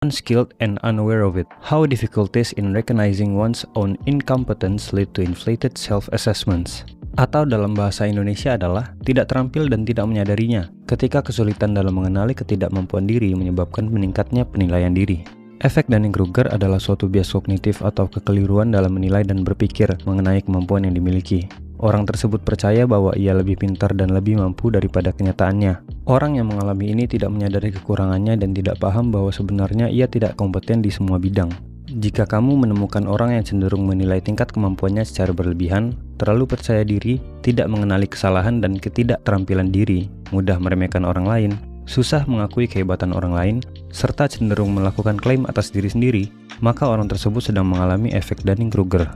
unskilled and unaware of it. How difficulties in recognizing one's own incompetence lead to inflated self-assessments. Atau dalam bahasa Indonesia adalah tidak terampil dan tidak menyadarinya, ketika kesulitan dalam mengenali ketidakmampuan diri menyebabkan meningkatnya penilaian diri. Efek Dunning-Kruger adalah suatu bias kognitif atau kekeliruan dalam menilai dan berpikir mengenai kemampuan yang dimiliki. Orang tersebut percaya bahwa ia lebih pintar dan lebih mampu daripada kenyataannya. Orang yang mengalami ini tidak menyadari kekurangannya dan tidak paham bahwa sebenarnya ia tidak kompeten di semua bidang. Jika kamu menemukan orang yang cenderung menilai tingkat kemampuannya secara berlebihan, terlalu percaya diri, tidak mengenali kesalahan dan ketidakterampilan diri, mudah meremehkan orang lain, susah mengakui kehebatan orang lain, serta cenderung melakukan klaim atas diri sendiri, maka orang tersebut sedang mengalami efek Dunning-Kruger.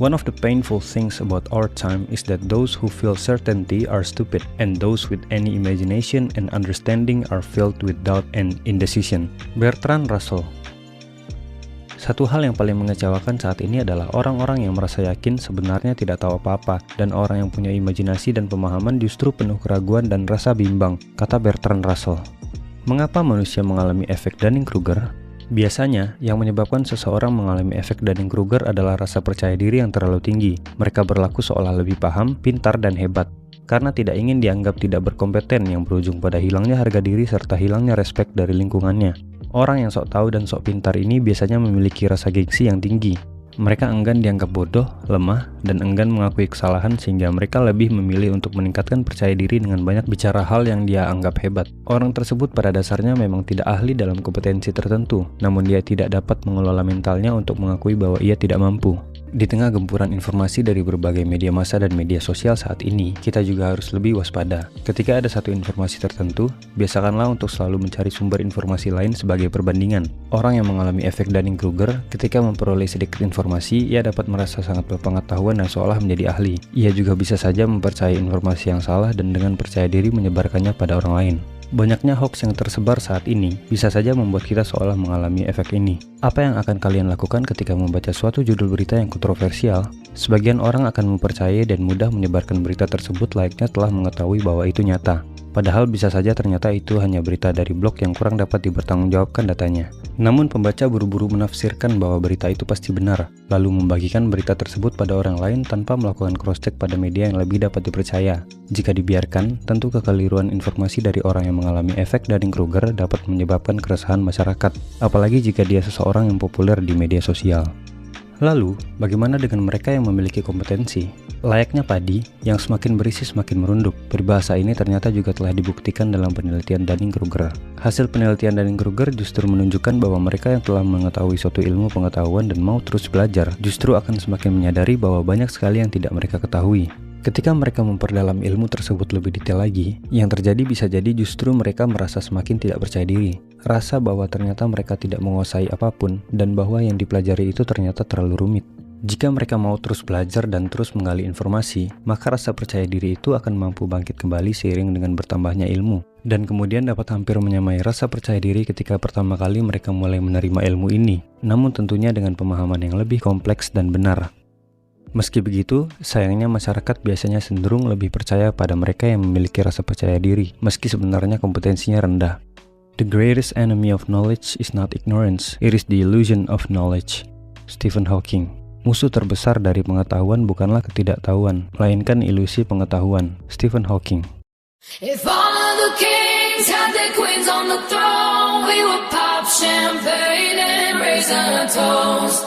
One of the painful things about our time is that those who feel certainty are stupid, and those with any imagination and understanding are filled with doubt and indecision. Bertrand Russell. Satu hal yang paling mengecewakan saat ini adalah orang-orang yang merasa yakin sebenarnya tidak tahu apa-apa, dan orang yang punya imajinasi dan pemahaman justru penuh keraguan dan rasa bimbang, kata Bertrand Russell. Mengapa manusia mengalami efek Dunning-Kruger? Biasanya, yang menyebabkan seseorang mengalami efek Dunning-Kruger adalah rasa percaya diri yang terlalu tinggi. Mereka berlaku seolah lebih paham, pintar, dan hebat, karena tidak ingin dianggap tidak berkompeten yang berujung pada hilangnya harga diri serta hilangnya respek dari lingkungannya. Orang yang sok tahu dan sok pintar ini biasanya memiliki rasa gengsi yang tinggi. Mereka enggan dianggap bodoh, lemah, dan enggan mengakui kesalahan sehingga mereka lebih memilih untuk meningkatkan percaya diri dengan banyak bicara hal yang dia anggap hebat. Orang tersebut pada dasarnya memang tidak ahli dalam kompetensi tertentu, namun dia tidak dapat mengelola mentalnya untuk mengakui bahwa ia tidak mampu. Di tengah gempuran informasi dari berbagai media massa dan media sosial saat ini, kita juga harus lebih waspada. Ketika ada satu informasi tertentu, biasakanlah untuk selalu mencari sumber informasi lain sebagai perbandingan. Orang yang mengalami efek Dunning-Kruger, ketika memperoleh sedikit informasi, ia dapat merasa sangat berpengetahuan dan seolah menjadi ahli. Ia juga bisa saja mempercayai informasi yang salah dan dengan percaya diri menyebarkannya pada orang lain. Banyaknya hoax yang tersebar saat ini bisa saja membuat kita seolah mengalami efek ini. Apa yang akan kalian lakukan ketika membaca suatu judul berita yang kontroversial? Sebagian orang akan mempercayai dan mudah menyebarkan berita tersebut layaknya telah mengetahui bahwa itu nyata. Padahal bisa saja ternyata itu hanya berita dari blog yang kurang dapat dipertanggungjawabkan datanya. Namun pembaca buru-buru menafsirkan bahwa berita itu pasti benar, lalu membagikan berita tersebut pada orang lain tanpa melakukan cross-check pada media yang lebih dapat dipercaya. Jika dibiarkan, tentu kekeliruan informasi dari orang yang mengalami efek Dunning-Kruger dapat menyebabkan keresahan masyarakat, apalagi jika dia seseorang yang populer di media sosial. Lalu, bagaimana dengan mereka yang memiliki kompetensi? Layaknya padi, yang semakin berisi semakin merunduk. Peribahasa ini ternyata juga telah dibuktikan dalam penelitian Dunning-Kruger. Hasil penelitian Dunning-Kruger justru menunjukkan bahwa mereka yang telah mengetahui suatu ilmu pengetahuan dan mau terus belajar, justru akan semakin menyadari bahwa banyak sekali yang tidak mereka ketahui. Ketika mereka memperdalam ilmu tersebut lebih detail lagi, yang terjadi bisa jadi justru mereka merasa semakin tidak percaya diri. Rasa bahwa ternyata mereka tidak menguasai apapun, dan bahwa yang dipelajari itu ternyata terlalu rumit. Jika mereka mau terus belajar dan terus menggali informasi, maka rasa percaya diri itu akan mampu bangkit kembali seiring dengan bertambahnya ilmu. Dan kemudian dapat hampir menyamai rasa percaya diri ketika pertama kali mereka mulai menerima ilmu ini, namun tentunya dengan pemahaman yang lebih kompleks dan benar. Meski begitu, sayangnya masyarakat biasanya cenderung lebih percaya pada mereka yang memiliki rasa percaya diri, meski sebenarnya kompetensinya rendah. The greatest enemy of knowledge is not ignorance, it is the illusion of knowledge. Stephen Hawking. Musuh terbesar dari pengetahuan bukanlah ketidaktahuan, melainkan ilusi pengetahuan. Stephen Hawking. If all of the kings had their queens on the throne, we would pop champagne and raise our toast.